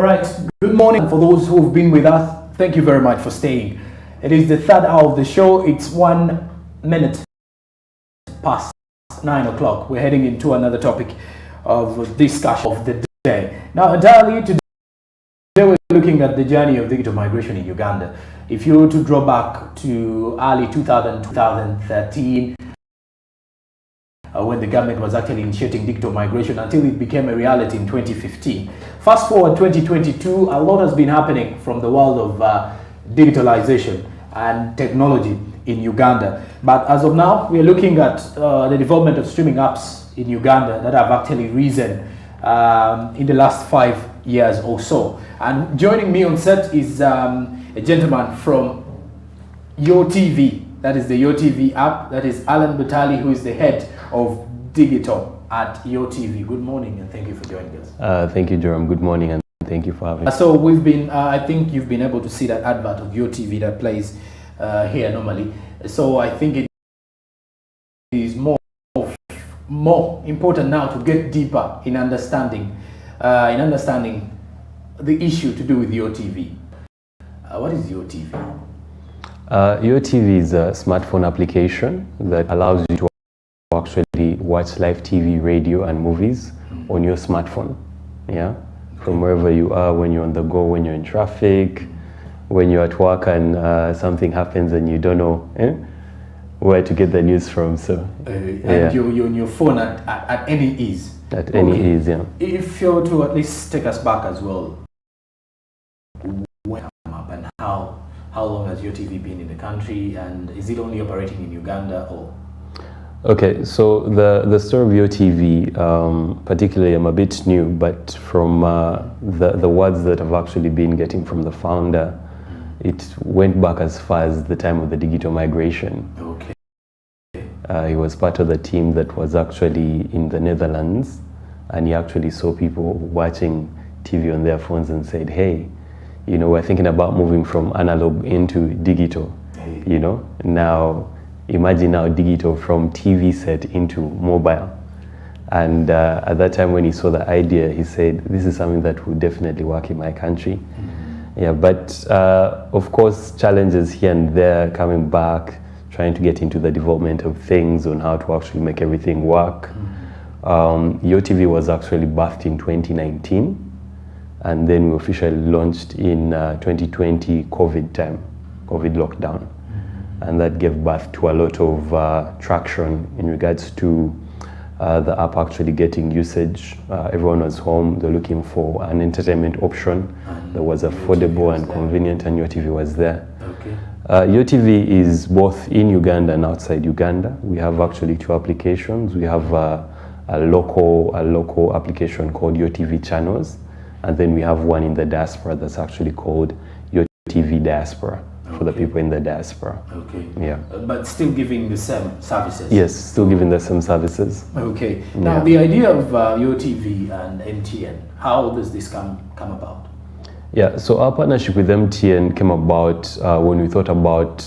Right, good morning for those who have been with us. Thank you very much for staying. It is the third hour of the show. It's 1 minute past 9 o'clock. We're heading into another topic of discussion of the day. Now, entirely today we're looking at the journey of digital migration in Uganda. If you were to draw back to early 2013, when the government was actually initiating digital migration until it became a reality in 2015. Fast forward 2022, a lot has been happening from the world of digitalization and technology in Uganda. But as of now, we are looking at the development of streaming apps in Uganda that have actually risen in the last 5 years or so. And joining me on set is a gentleman from UOTV, that is the UOTV app, that is Alan Batali, who is the head of digital at UOTV. Good morning and thank you for joining us. Thank you, Jerome. Good morning and thank you for having me. So we've been, I think you've been able to see that advert of UOTV that plays here normally. So I think it is more important now to get deeper in understanding the issue to do with UOTV. What is UOTV? UOTV is a smartphone application that allows you to actually watch live TV, radio and movies on your smartphone. Yeah, from wherever you are, when you're on the go, when you're in traffic, when you're at work and something happens and you don't know where to get the news from. So and you're on your phone at any ease. At any ease, yeah. If you're to at least take us back as well, when up and how long has UOTV been in the country, and is it only operating in Uganda or? Okay, so the story of UOTV, particularly I'm a bit new, but from the words that I've actually been getting from the founder, it went back as far as the time of the digital migration. Okay. He was part of the team that was actually in the Netherlands, and he actually saw people watching TV on their phones and said, hey, you know, we're thinking about moving from analog into digital, you know. Now, imagine now digital from TV set into mobile. And at that time when he saw the idea, he said, this is something that would definitely work in my country. Yeah, but of course, challenges here and there, coming back, trying to get into the development of things on how to actually make everything work. UOTV was actually birthed in 2019. And then we officially launched in 2020 COVID lockdown. And that gave birth to a lot of traction in regards to the app actually getting usage. Everyone was home, they're looking for an entertainment option that was affordable and convenient, and UOTV was there. Okay. UOTV is both in Uganda and outside Uganda. We have actually 2 applications. We have a local application called UOTV Channels. And then we have one in the diaspora that's actually called UOTV Diaspora, for the people in the diaspora. Okay. Yeah. But still giving the same services? Yes, still giving the same services. Okay. Now, the idea of UOTV and MTN, how does this come about? Yeah, so our partnership with MTN came about when we thought about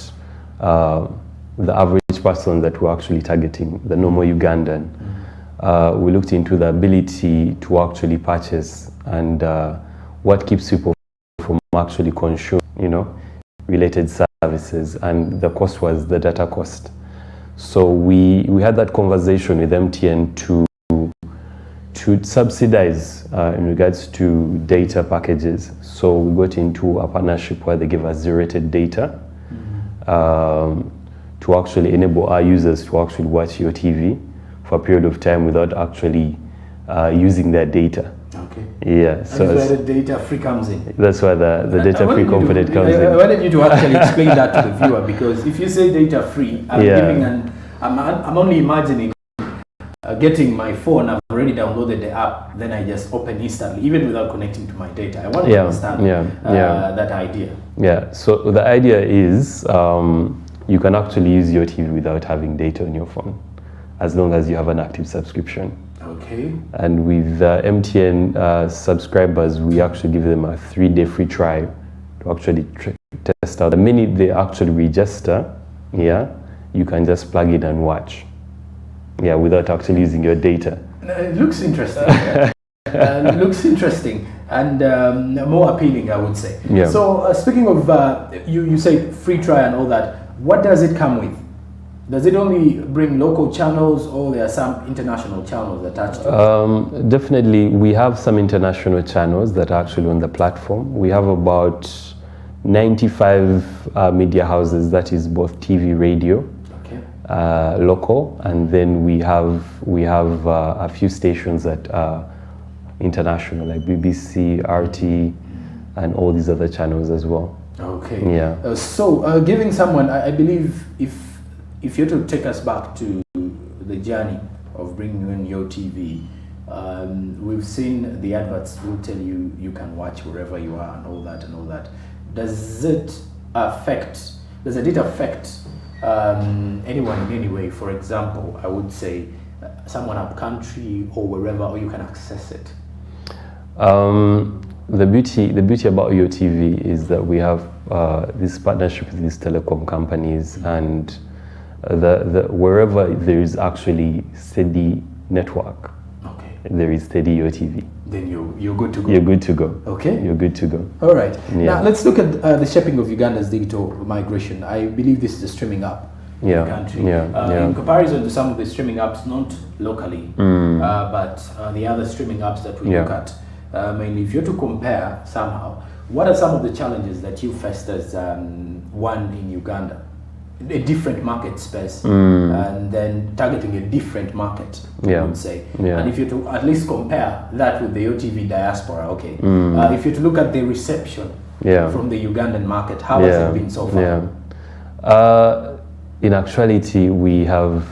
the average person that we're actually targeting, the normal Ugandan. We looked into the ability to actually purchase and what keeps people from actually consuming, you know, related services, and the cost was the data cost. So we had that conversation with MTN to subsidize in regards to data packages. So we got into a partnership where they give us zero-rated data to actually enable our users to actually watch your TV for a period of time without actually using their data. Okay. Yeah. So that's where the data free comes in. That's where the data free component comes in. I wanted you to actually explain that to the viewer, because if you say data free, I'm only imagining getting my phone. I've already downloaded the app, then I just open instantly, even without connecting to my data. I want to understand that idea. Yeah. So the idea is you can actually use your TV without having data on your phone, as long as you have an active subscription. Okay. And with MTN subscribers, we actually give them a 3-day free trial to actually test out. The minute they actually register, you can just plug in and watch. Without actually using your data. It looks interesting. Looks interesting and more appealing, I would say. Yeah. So speaking of, you say free trial and all that, what does it come with? Does it only bring local channels, or there are some international channels attached to it? Definitely, we have some international channels that are actually on the platform. We have about 95 media houses, that is both TV, radio, Okay. local, and then we have a few stations that are international, like BBC, RT, and all these other channels as well. Okay. Yeah. So giving someone, I believe, if you're to take us back to the journey of bringing in UOTV, we've seen the adverts will tell you you can watch wherever you are and all that. Does it affect anyone in any way? For example, I would say someone up country or wherever, or you can access it. The beauty about UOTV is that we have this partnership with these telecom companies, and wherever there is actually steady network, okay, there is steady UOTV. Then you're good to go. You're good to go. Okay. You're good to go. All right. Yeah. Now let's look at the shaping of Uganda's digital migration. I believe this is a streaming app in the country. In comparison to some of the streaming apps, not locally, but the other streaming apps that we look at, mainly, if you're to compare somehow, what are some of the challenges that you faced as one in Uganda? A different market space, and then targeting a different market, I would say. And if you to at least compare that with the UOTV diaspora, okay, if you to look at the reception from the Ugandan market, how has it been so far? In actuality, we have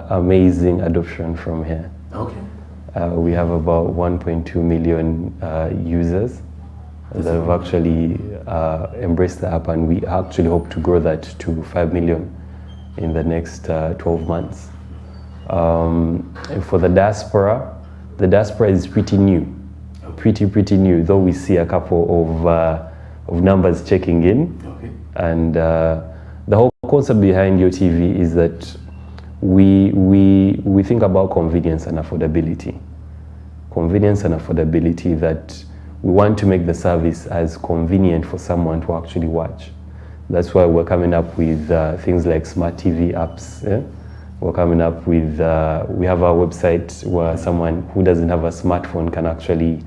amazing adoption from here. Okay. We have about 1.2 million users that have actually embraced the app, and we actually hope to grow that to 5 million in the next 12 months. And for the diaspora is pretty new, pretty new, though we see a couple of numbers checking in. Okay. And the whole concept behind UOTV is that we think about convenience and affordability. Convenience and affordability, that we want to make the service as convenient for someone to actually watch. That's why we're coming up with things like smart TV apps. We're coming up with, we have our website where someone who doesn't have a smartphone can actually,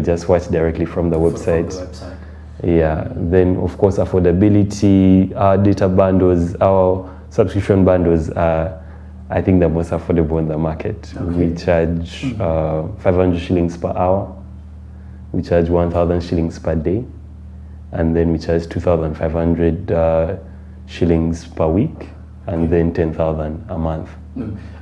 just watch directly from the website. Yeah, then of course affordability, our data bundles, our subscription bundles are, I think, the most affordable in the market. Okay. We charge 500 shillings per hour. We charge 1,000 shillings per day, and then we charge 2,500 shillings per week, and then 10,000 a month.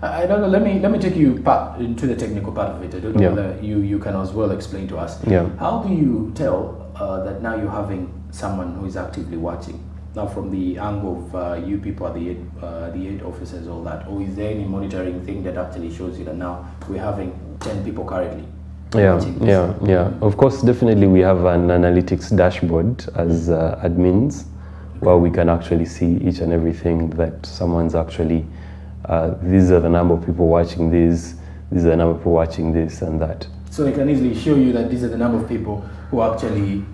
I don't know. Let me take you into the technical part of it. I don't know whether you can as well explain to us. Yeah. How do you tell that now you're having someone who is actively watching? Now, from the angle of you people, the aid officers, all that, or is there any monitoring thing that actually shows you that now we're having 10 people currently? Yeah. Of course, definitely we have an analytics dashboard as admins, where we can actually see each and everything that someone's actually, these are the number of people watching this, these are the number of people watching this and that. So they can easily show you that these are the number of people who are actually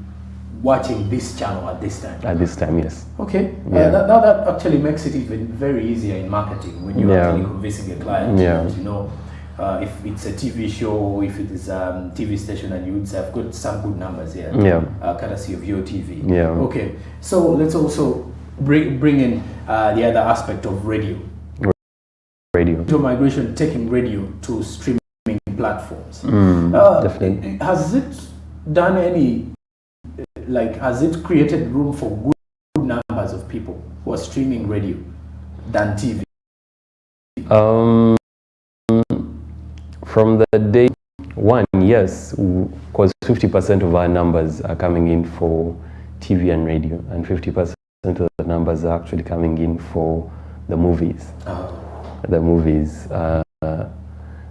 watching this channel at this time. At this time, yes. Okay. Now that actually makes it even very easier in marketing when you're actually convincing a client to know if it's a TV show, if it is a TV station, and you would say, I've got some good numbers here, courtesy of UOTV. Okay, so let's also bring in the other aspect of radio. To migration, taking radio to streaming platforms. Definitely. Has it done any, has it created room for good numbers of people who are streaming radio than TV? From the day one, yes, because 50% of our numbers are coming in for TV and radio, and 50% of the numbers are actually coming in for the movies. The movies.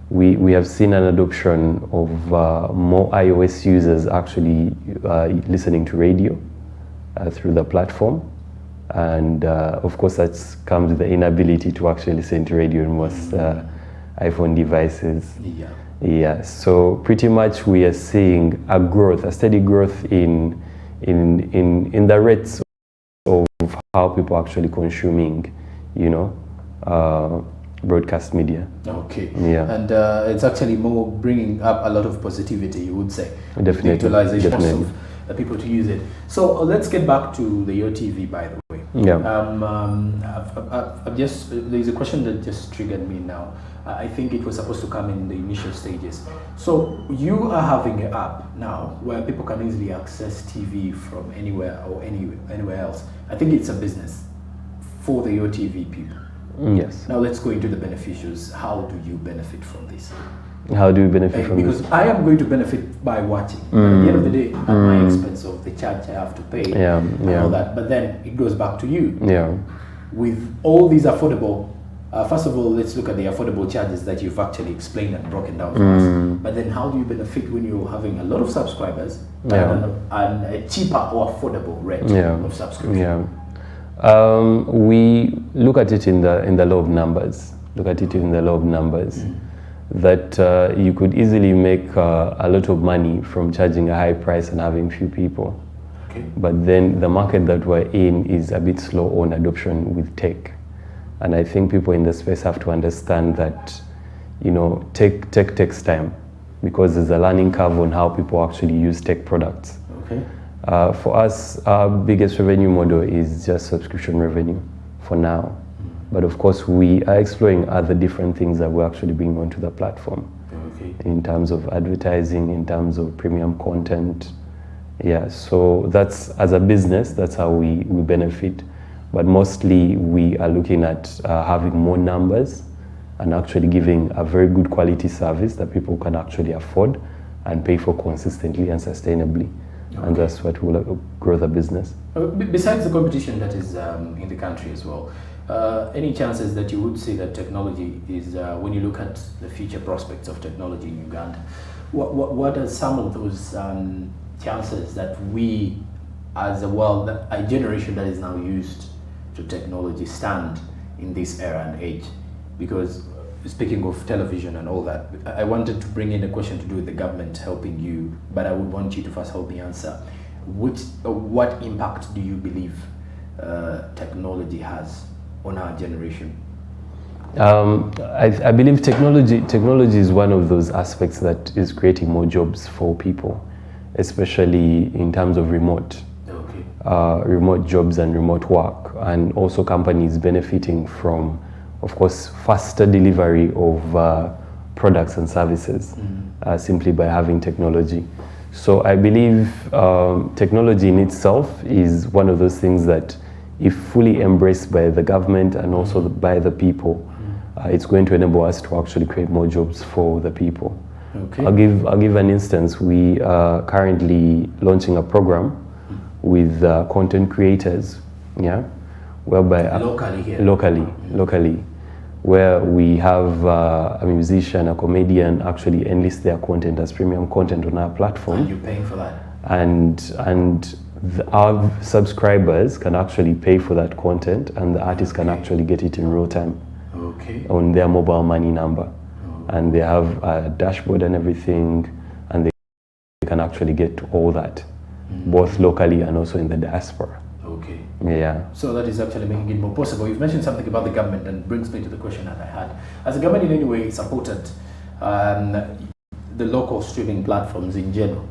We have seen an adoption of more iOS users actually listening to radio through the platform. And of course, that comes with the inability to actually listen to radio in iPhone devices. Yeah. Yeah, so pretty much we are seeing a steady growth in the rates of how people are actually consuming, broadcast media. Okay. Yeah. And it's actually more bringing up a lot of positivity, you would say. Definitely. Digitalization Definitely. of people to use it. So let's get back to the UOTV, by the way. Yeah. There's a question that just triggered me now. I think it was supposed to come in the initial stages. So you are having an app now where people can easily access TV from anywhere or anywhere else. I think it's a business for the UOTV people. Yes. Now let's go into the beneficiaries. How do you benefit from this? How do you benefit from because this? I am going to benefit by watching. But at the end of the day, at my expense of the charge I have to pay and all that. But then it goes back to you. Yeah. With all these affordable, first of all, let's look at the affordable charges that you've actually explained and broken down for us. But then how do you benefit when you're having a lot of subscribers and a cheaper or affordable rate of subscription? Yeah. We look at it in the law of numbers. That you could easily make a lot of money from charging a high price and having few people. Okay. But then the market that we're in is a bit slow on adoption with tech. And I think people in the space have to understand that, tech takes time, because there's a learning curve on how people actually use tech products. Okay. For us, our biggest revenue model is just subscription revenue for now. But of course, we are exploring other different things that we're actually bringing onto the platform. Okay. In terms of advertising, in terms of premium content. Yeah, so that's, as a business, that's how we benefit. But mostly we are looking at having more numbers and actually giving a very good quality service that people can actually afford and pay for consistently and sustainably. Okay. And that's what will grow the business. Besides the competition that is in the country as well, any chances that you would say that technology is, when you look at the future prospects of technology in Uganda, what are some of those chances that we as a world, a generation that is now used to technology, stand in this era and age? Because speaking of television and all that, I wanted to bring in a question to do with the government helping you, but I would want you to first help me answer. What impact do you believe technology has on our generation? I believe technology is one of those aspects that is creating more jobs for people, especially in terms of remote jobs and remote work, and also companies benefiting from, of course, faster delivery of products and services simply by having technology. So I believe technology in itself is one of those things that, if fully embraced by the government and also by the people, it's going to enable us to actually create more jobs for the people. Okay. I'll give an instance. We are currently launching a program with content creators, whereby locally, where we have a musician, a comedian actually enlist their content as premium content on our platform. And you're paying for that? And our subscribers can actually pay for that content, and the artists can actually get it in real time on their mobile money number. And they have a dashboard and everything, and they can actually get all that, both locally and also in the diaspora. Okay. Yeah. So that is actually making it more possible. You've mentioned something about the government, and brings me to the question that I had. Has the government in any way supported the local streaming platforms in general?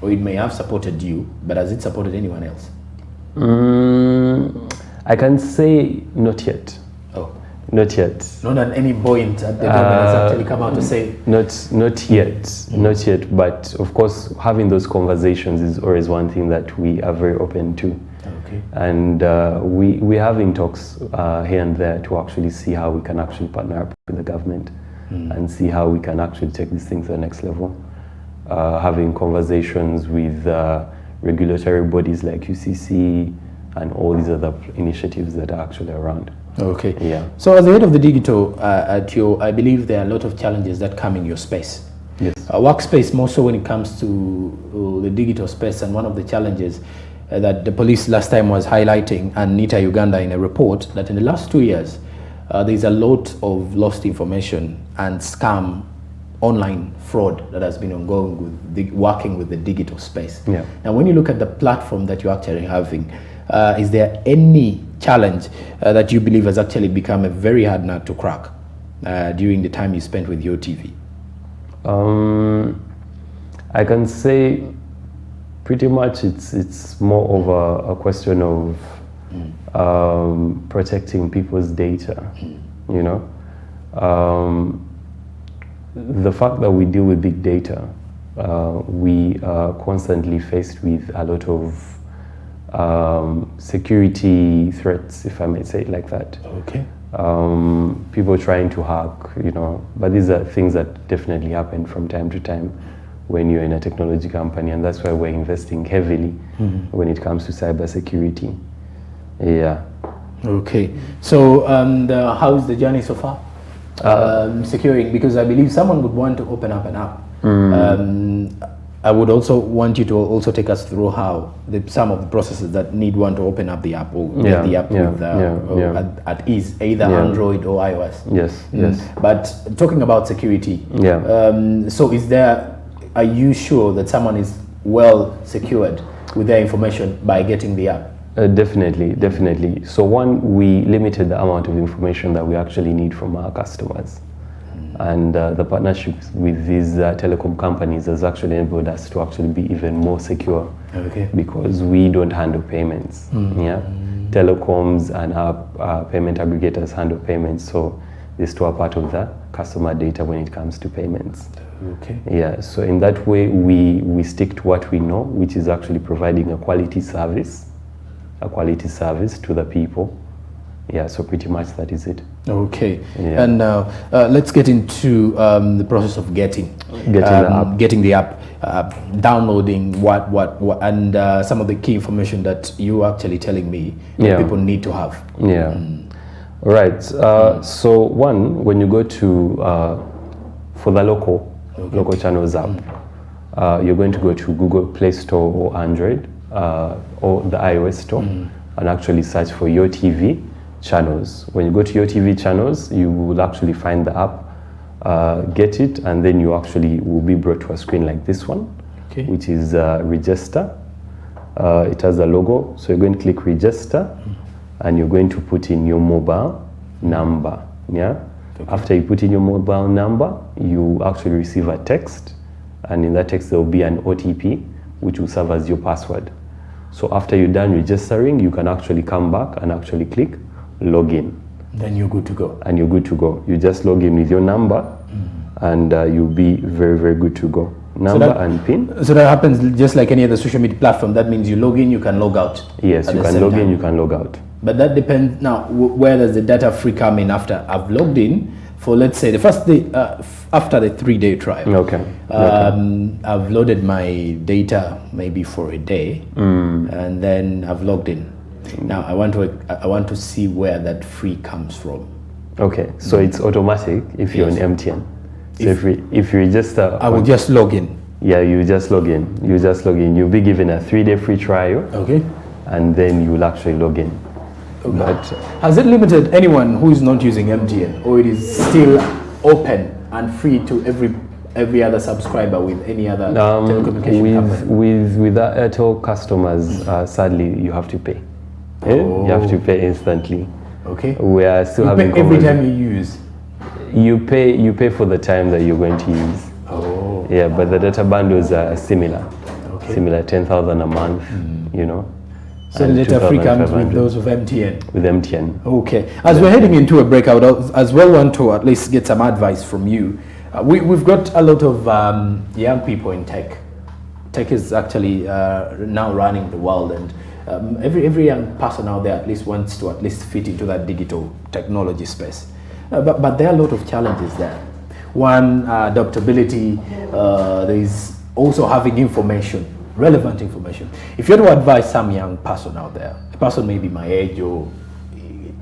Or it may have supported you, but has it supported anyone else? I can say not yet. Oh. Not yet. Not at any point the government has actually come out to say? Not yet. But of course, having those conversations is always one thing that we are very open to. Okay. And we're having talks here and there to actually see how we can actually partner up with the government and see how we can actually take these things to the next level. Having conversations with regulatory bodies like UCC and all these other initiatives that are actually around. Okay. Yeah. So as the head of the digital I believe there are a lot of challenges that come in your space. Yes. Workspace, more so when it comes to the digital space, and one of the challenges that the police last time was highlighting, and NITA Uganda in a report, that in the last 2 years, there's a lot of lost information and scam online fraud that has been ongoing with working with the digital space. Yeah. Now, when you look at the platform that you're actually having, is there any challenge that you believe has actually become a very hard nut to crack during the time you spent with UOTV? I can say pretty much it's more of a question of protecting people's data, you know. The fact that we deal with big data, we are constantly faced with a lot of security threats, if I may say it like that. Okay. People trying to hack, you know, but these are things that definitely happen from time to time when you're in a technology company, and that's why we're investing heavily when it comes to cybersecurity. Yeah. Okay. So how is the journey so far? Securing, because I believe someone would want to open up an app. I would also want you to also take us through how some of the processes that need one to open up the app or get the app with, at ease, either Android or iOS. Yes, yes. But talking about security, so are you sure that someone is well secured with their information by getting the app? Definitely, definitely. So one, we limited the amount of information that we actually need from our customers. And the partnerships with these telecom companies has actually enabled us to actually be even more secure. Okay. Because we don't handle payments. Yeah, telecoms and our payment aggregators handle payments, so these two are part of the customer data when it comes to payments. Okay. Yeah, so in that way we stick to what we know, which is actually providing a quality service to the people. Yeah, so pretty much that is it. Okay. Yeah. And now let's get into the process of getting the app, downloading what and some of the key information that you are actually telling me that people need to have. Yeah. All right. So one, when you go to for the local channels app, you're going to go to Google Play Store or Android or the iOS store and actually search for UOTV channels. When you go to UOTV channels, you will actually find the app, get it, and then you actually will be brought to a screen like this one, which is register. It has a logo, so you're going to click register, and you're going to put in your mobile number. Yeah. Okay. After you put in your mobile number, you actually receive a text, and in that text there will be an OTP, which will serve as your password. So after you're done registering, you can actually come back and actually click login. Then you're good to go. And you're good to go. You just log in with your number, and you'll be very, very good to go. Number and PIN. So that happens just like any other social media platform. That means you log in, you can log out. Yes, you can log in, you can log out. But that depends. Now, where does the data free come in after I've logged in for, let's say, the first day after the 3-day trial? Okay. I've loaded my data maybe for a day, and then I've logged in. Now I want to see where that free comes from. Okay, so it's automatic if you're on MTN. So if you register, I will just log in. Yeah, you just log in. You'll be given a 3-day free trial. Okay. And then you will actually log in. Okay. But has it limited anyone who is not using MTN, or it is still open and free to every other subscriber with any other telecommunication company? With the Airtel customers, sadly, you have to pay. You have to pay instantly. Okay. We are still having every time you use. You pay for the time that you're going to use. Oh. Yeah, but the data bundles are similar. Okay. Similar, 10,000 a month. You know. So the data free comes with those of MTN. With MTN. Okay. As we're heading into a break, I would as well want to at least get some advice from you. We've got a lot of young people in tech. Tech is actually now running the world, and every young person out there at least wants to at least fit into that digital technology space. But there are a lot of challenges there. One, adaptability. There is also having information, relevant information. If you were to advise some young person out there, a person may be my age or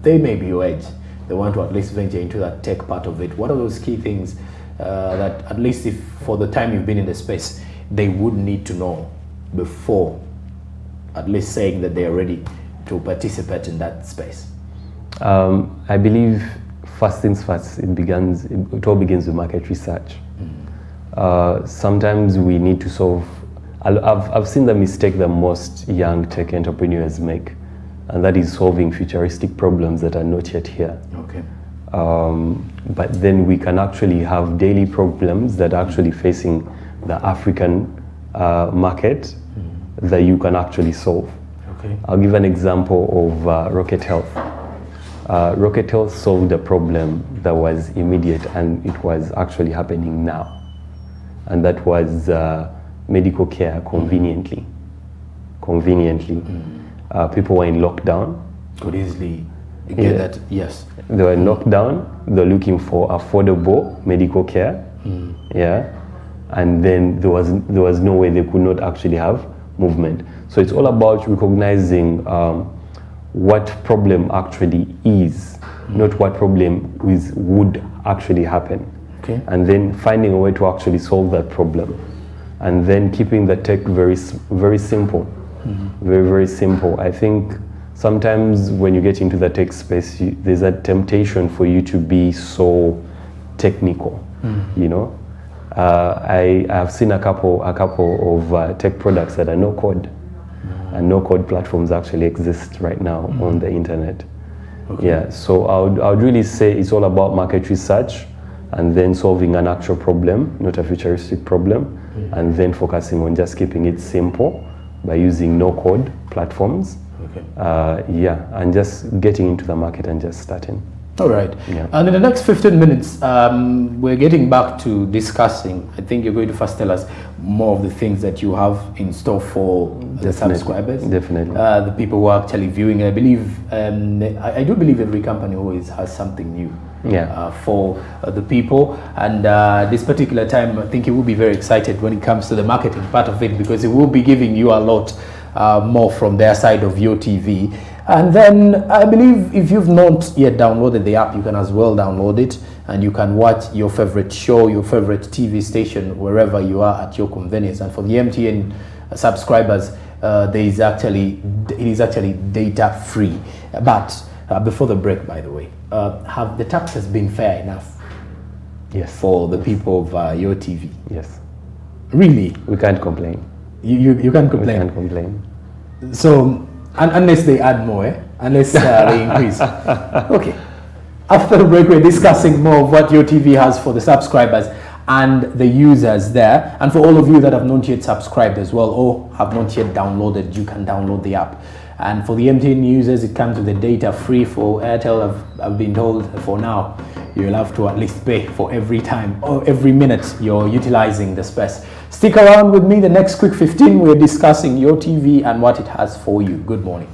they may be your age, they want to at least venture into that tech part of it. What are those key things that at least if for the time you've been in the space, they would need to know before at least saying that they are ready to participate in that space? I believe first things first, it all begins with market research. Sometimes we need to solve, I've seen the mistake that most young tech entrepreneurs make, and that is solving futuristic problems that are not yet here. Okay. But then we can actually have daily problems that are actually facing the African market that you can actually solve. Okay. I'll give an example of Rocket Health. Rocket Health solved a problem that was immediate and it was actually happening now. And that was medical care conveniently. People were in lockdown. Could easily get that, yes. They were in lockdown, they're looking for affordable medical care. Yeah. And then there was no way they could not actually have movement. So it's all about recognizing what problem actually is, not what problem would actually happen. Okay. And then finding a way to actually solve that problem. And then keeping the tech very simple. Very, very simple. I think sometimes when you get into the tech space, there's a temptation for you to be so technical, you know. I have seen a couple of tech products that are no code, and no code platforms actually exist right now on the internet. Okay. Yeah, so I would really say it's all about market research and then solving an actual problem, not a futuristic problem, and then focusing on just keeping it simple by using no code platforms. Okay. Yeah, and just getting into the market and just starting. All right. Yeah. And in the next 15 minutes, we're getting back to discussing. I think you're going to first tell us more of the things that you have in store for the subscribers. Definitely. The people who are actually viewing. I believe, I do believe every company always has something new. Yeah. For the people, and this particular time, I think you will be very excited when it comes to the marketing part of it, because it will be giving you a lot more from their side of UOTV. And then I believe if you've not yet downloaded the app, you can as well download it, and you can watch your favorite show, your favorite TV station, wherever you are at your convenience. And for the MTN subscribers, it is actually data free. But before the break, by the way, have the taxes been fair enough? Yes. For the people of UOTV? Yes. Really? We can't complain. You can't complain? We can't complain. So, unless they add more, unless they increase. Okay. After the break, we're discussing more of what UOTV has for the subscribers and the users there. And for all of you that have not yet subscribed as well, or have not yet downloaded, you can download the app. And for the MTN users, it comes with the data free. For Airtel, I've been told for now, you'll have to at least pay for every time or every minute you're utilizing the space. Stick around with me the next quick 15. We're discussing UOTV and what it has for you. Good morning.